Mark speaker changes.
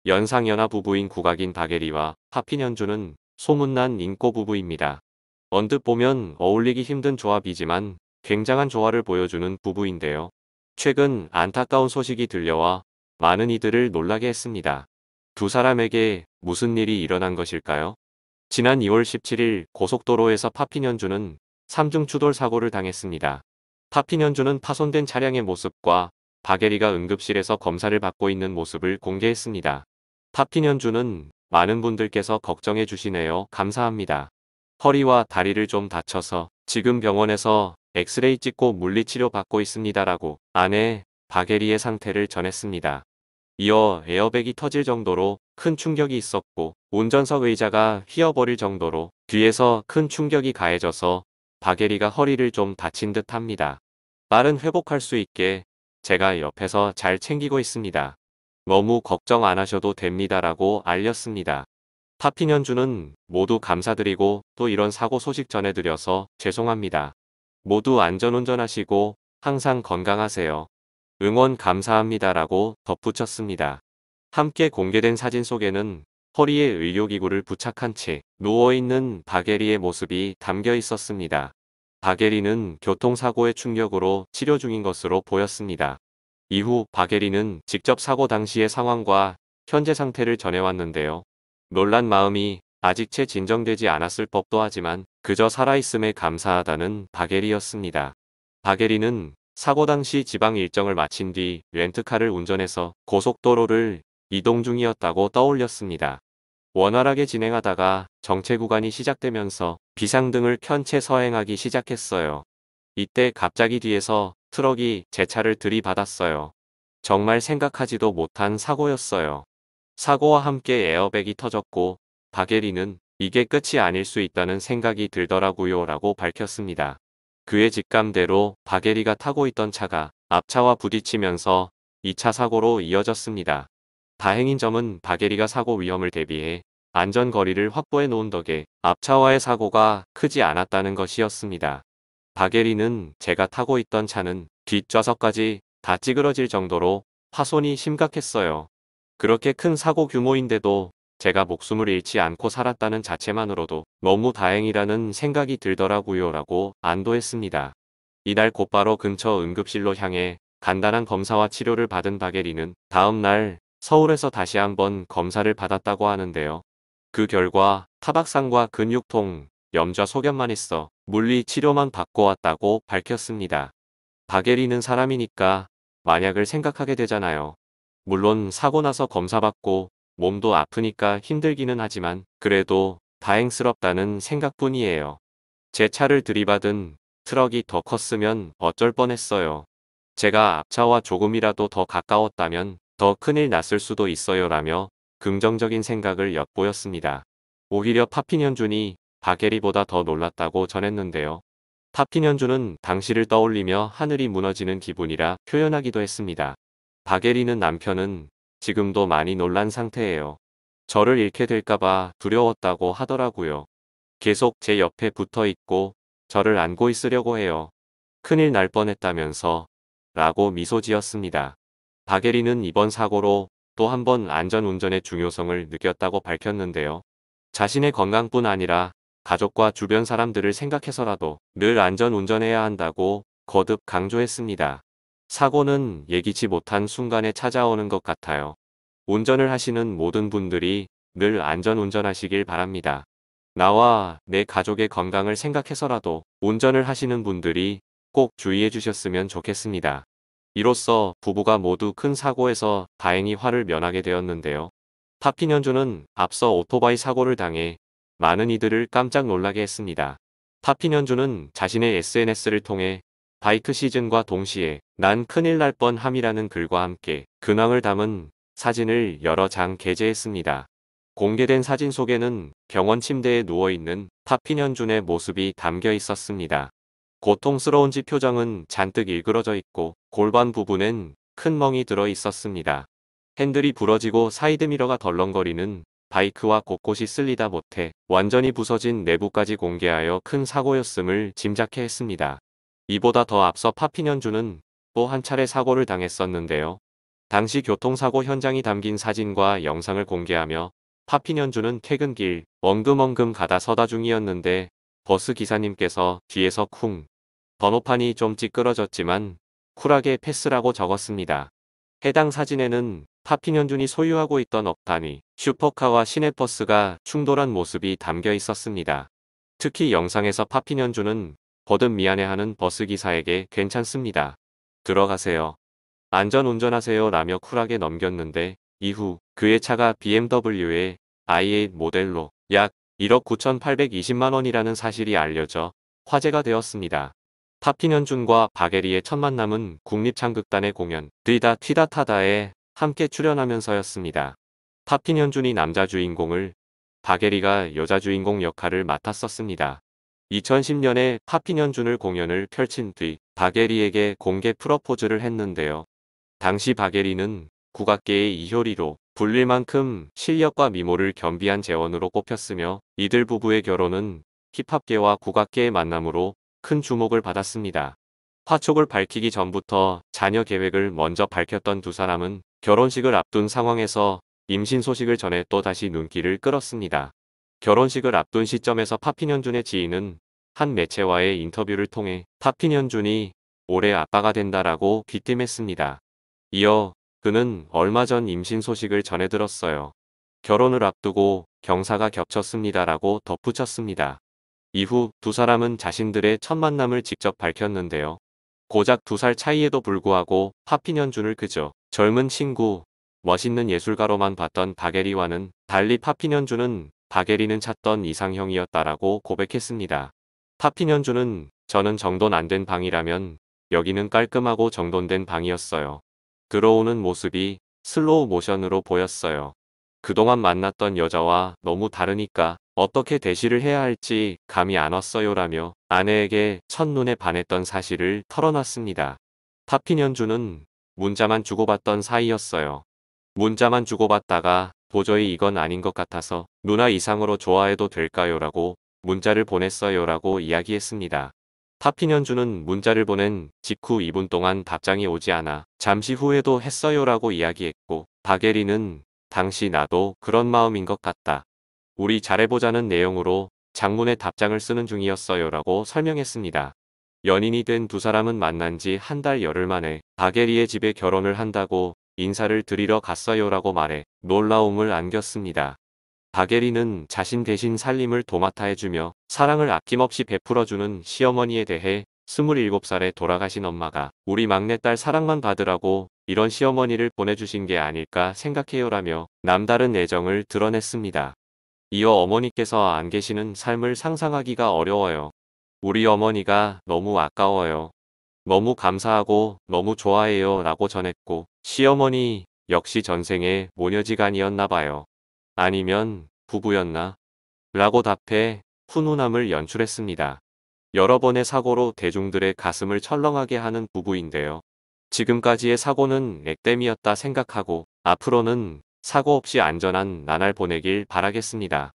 Speaker 1: 연상연하 부부인 국악인 박예리와 파핀현주는 소문난 인꼬 부부입니다. 언뜻 보면 어울리기 힘든 조합이지만 굉장한 조화를 보여주는 부부인데요. 최근 안타까운 소식이 들려와 많은 이들을 놀라게 했습니다. 두 사람에게 무슨 일이 일어난 것일까요? 지난 2월 17일 고속도로에서 파핀현주는 삼중 추돌 사고를 당했습니다. 파핀현주는 파손된 차량의 모습과 박예리가 응급실에서 검사를 받고 있는 모습을 공개했습니다. 파핀현주는 많은 분들께서 걱정해 주시네요. 감사합니다. 허리와 다리를 좀 다쳐서 지금 병원에서 엑스레이 찍고 물리치료 받고 있습니다라고 아내 박예리의 상태를 전했습니다. 이어 에어백이 터질 정도로 큰 충격이 있었고 운전석 의자가 휘어버릴 정도로 뒤에서 큰 충격이 가해져서 박예리가 허리를 좀 다친 듯 합니다. 빠른 회복할 수 있게 제가 옆에서 잘 챙기고 있습니다. 너무 걱정 안 하셔도 됩니다라고 알렸습니다. 파핀현주는 모두 감사드리고 또 이런 사고 소식 전해드려서 죄송합니다. 모두 안전운전하시고 항상 건강하세요. 응원 감사합니다라고 덧붙였습니다. 함께 공개된 사진 속에는 허리에 의료기구를 부착한 채 누워있는 박예리의 모습이 담겨 있었습니다. 박예리는 교통사고의 충격으로 치료 중인 것으로 보였습니다. 이후 박예리는 직접 사고 당시의 상황과 현재 상태를 전해왔는데요. 놀란 마음이 아직 채 진정되지 않았을 법도 하지만 그저 살아있음에 감사하다는 박예리였습니다. 박예리는 사고 당시 지방 일정을 마친 뒤 렌트카를 운전해서 고속도로를 이동 중이었다고 떠올렸습니다. 원활하게 진행하다가 정체 구간이 시작되면서 비상등을 켠 채 서행하기 시작했어요. 이때 갑자기 뒤에서 트럭이 제 차를 들이받았어요. 정말 생각하지도 못한 사고였어요. 사고와 함께 에어백이 터졌고 박예리는 이게 끝이 아닐 수 있다는 생각이 들더라고요 라고 밝혔습니다. 그의 직감대로 박예리가 타고 있던 차가 앞차와 부딪히면서 2차 사고로 이어졌습니다. 다행인 점은 박예리가 사고 위험을 대비해 안전거리를 확보해 놓은 덕에 앞차와의 사고가 크지 않았다는 것이었습니다. 박예리는 제가 타고 있던 차는 뒷좌석까지 다 찌그러질 정도로 파손이 심각했어요. 그렇게 큰 사고 규모인데도 제가 목숨을 잃지 않고 살았다는 자체만으로도 너무 다행이라는 생각이 들더라고요 라고 안도했습니다. 이날 곧바로 근처 응급실로 향해 간단한 검사와 치료를 받은 박예리는 다음 날 서울에서 다시 한번 검사를 받았다고 하는데요. 그 결과 타박상과 근육통, 염좌 소견만 있어 물리 치료만 받고 왔다고 밝혔습니다. 박예리는 사람이니까 만약을 생각하게 되잖아요. 물론 사고 나서 검사받고 몸도 아프니까 힘들기는 하지만 그래도 다행스럽다는 생각뿐이에요. 제 차를 들이받은 트럭이 더 컸으면 어쩔 뻔했어요. 제가 앞차와 조금이라도 더 가까웠다면 더 큰일 났을 수도 있어요 라며 긍정적인 생각을 엿보였습니다. 오히려 파핀현준이 박예리보다 더 놀랐다고 전했는데요. 파핀현준은 당시를 떠올리며 하늘이 무너지는 기분이라 표현하기도 했습니다. 박예리는 남편은 지금도 많이 놀란 상태예요. 저를 잃게 될까봐 두려웠다고 하더라고요. 계속 제 옆에 붙어 있고 저를 안고 있으려고 해요. 큰일 날 뻔했다면서 라고 미소 지었습니다. 박예리는 이번 사고로 또 한 번 안전운전의 중요성을 느꼈다고 밝혔는데요. 자신의 건강뿐 아니라 가족과 주변 사람들을 생각해서라도 늘 안전운전해야 한다고 거듭 강조했습니다. 사고는 예기치 못한 순간에 찾아오는 것 같아요. 운전을 하시는 모든 분들이 늘 안전운전하시길 바랍니다. 나와 내 가족의 건강을 생각해서라도 운전을 하시는 분들이 꼭 주의해 주셨으면 좋겠습니다. 이로써 부부가 모두 큰 사고에서 다행히 화를 면하게 되었는데요. 파핀현주는 앞서 오토바이 사고를 당해 많은 이들을 깜짝 놀라게 했습니다. 파핀현주는 자신의 SNS를 통해 바이크 시즌과 동시에 난 큰일 날 뻔함이라는 글과 함께 근황을 담은 사진을 여러 장 게재했습니다. 공개된 사진 속에는 병원 침대에 누워있는 파핀현준의 모습이 담겨 있었습니다. 고통스러운지 표정은 잔뜩 일그러져 있고 골반 부분엔 큰 멍이 들어 있었습니다. 핸들이 부러지고 사이드미러가 덜렁거리는 바이크와 곳곳이 쓸리다 못해 완전히 부서진 내부까지 공개하여 큰 사고였음을 짐작해 했습니다. 이보다 더 앞서 파핀현주는 또 한 차례 사고를 당했었는데요. 당시 교통사고 현장이 담긴 사진과 영상을 공개하며 파핀연주는 퇴근길 멍금멍금 가다 서다 중이었는데 버스 기사님께서 뒤에서 쿵 번호판이 좀 찌끄러졌지만 쿨하게 패스라고 적었습니다. 해당 사진에는 파핀연준이 소유하고 있던 억 단위 슈퍼카와 시내버스가 충돌한 모습이 담겨 있었습니다. 특히 영상에서 파핀연준은 거듭 미안해하는 버스기사에게 괜찮습니다. 들어가세요. 안전 운전하세요 라며 쿨하게 넘겼는데 이후 그의 차가 BMW의 i8 모델로 약 1억 9,820만 원이라는 사실이 알려져 화제가 되었습니다. 파핀연준과 바게리의 첫 만남은 국립창극단의 공연 뛰다 튀다 타다에 함께 출연하면서였습니다. 파핀연준이 남자 주인공을 바게리가 여자 주인공 역할을 맡았었습니다. 2010년에 파핀연준을 공연을 펼친 뒤 바게리에게 공개 프러포즈를 했는데요. 당시 바게리는 국악계의 이효리로 불릴 만큼 실력과 미모를 겸비한 재원으로 꼽혔으며 이들 부부의 결혼은 힙합계와 국악계의 만남으로 큰 주목을 받았습니다. 화촉을 밝히기 전부터 자녀 계획을 먼저 밝혔던 두 사람은 결혼식을 앞둔 상황에서 임신 소식을 전해 또다시 눈길을 끌었습니다. 결혼식을 앞둔 시점에서 파핀연준의 지인은 한 매체와의 인터뷰를 통해 파핀연준이 올해 아빠가 된다라고 귀띔했습니다. 이어 그는 얼마 전 임신 소식을 전해 들었어요. 결혼을 앞두고 경사가 겹쳤습니다라고 덧붙였습니다. 이후 두 사람은 자신들의 첫 만남을 직접 밝혔는데요. 고작 2살 차이에도 불구하고 파핀연준을 그저 젊은 친구, 멋있는 예술가로만 봤던 바게리와는 달리 파핀연준은 바게리는 찾던 이상형이었다라고 고백했습니다. 파핀연준은 저는 정돈 안 된 방이라면 여기는 깔끔하고 정돈된 방이었어요. 들어오는 모습이 슬로우 모션으로 보였어요. 그동안 만났던 여자와 너무 다르니까 어떻게 대시를 해야 할지 감이 안 왔어요라며 아내에게 첫눈에 반했던 사실을 털어놨습니다. 파핀연준은 문자만 주고받던 사이였어요. 문자만 주고받다가 도저히 이건 아닌 것 같아서 누나 이상으로 좋아해도 될까요라고 문자를 보냈어요라고 이야기했습니다. 파핀연준은 문자를 보낸 직후 2분 동안 답장이 오지 않아 잠시 후에도 했어요라고 이야기했고 바게리는 당시 나도 그런 마음인 것 같다. 우리 잘해보자는 내용으로 장문의 답장을 쓰는 중이었어요라고 설명했습니다. 연인이 된 두 사람은 만난 지 한 달 열흘 만에 바게리의 집에 결혼을 한다고 인사를 드리러 갔어요라고 말해 놀라움을 안겼습니다. 바게리는 자신 대신 살림을 도맡아 해주며 사랑을 아낌없이 베풀어주는 시어머니에 대해 27살에 돌아가신 엄마가 우리 막내딸 사랑만 받으라고 이런 시어머니를 보내주신 게 아닐까 생각해요라며 남다른 애정을 드러냈습니다. 이어 어머니께서 안 계시는 삶을 상상하기가 어려워요. 우리 어머니가 너무 아까워요. 너무 감사하고 너무 좋아해요 라고 전했고 시어머니 역시 전생에 모녀지간이었나 봐요. 아니면 부부였나? 라고 답해 훈훈함을 연출했습니다. 여러 번의 사고로 대중들의 가슴을 철렁하게 하는 부부인데요. 지금까지의 사고는 액땜이었다 생각하고 앞으로는 사고 없이 안전한 나날 보내길 바라겠습니다.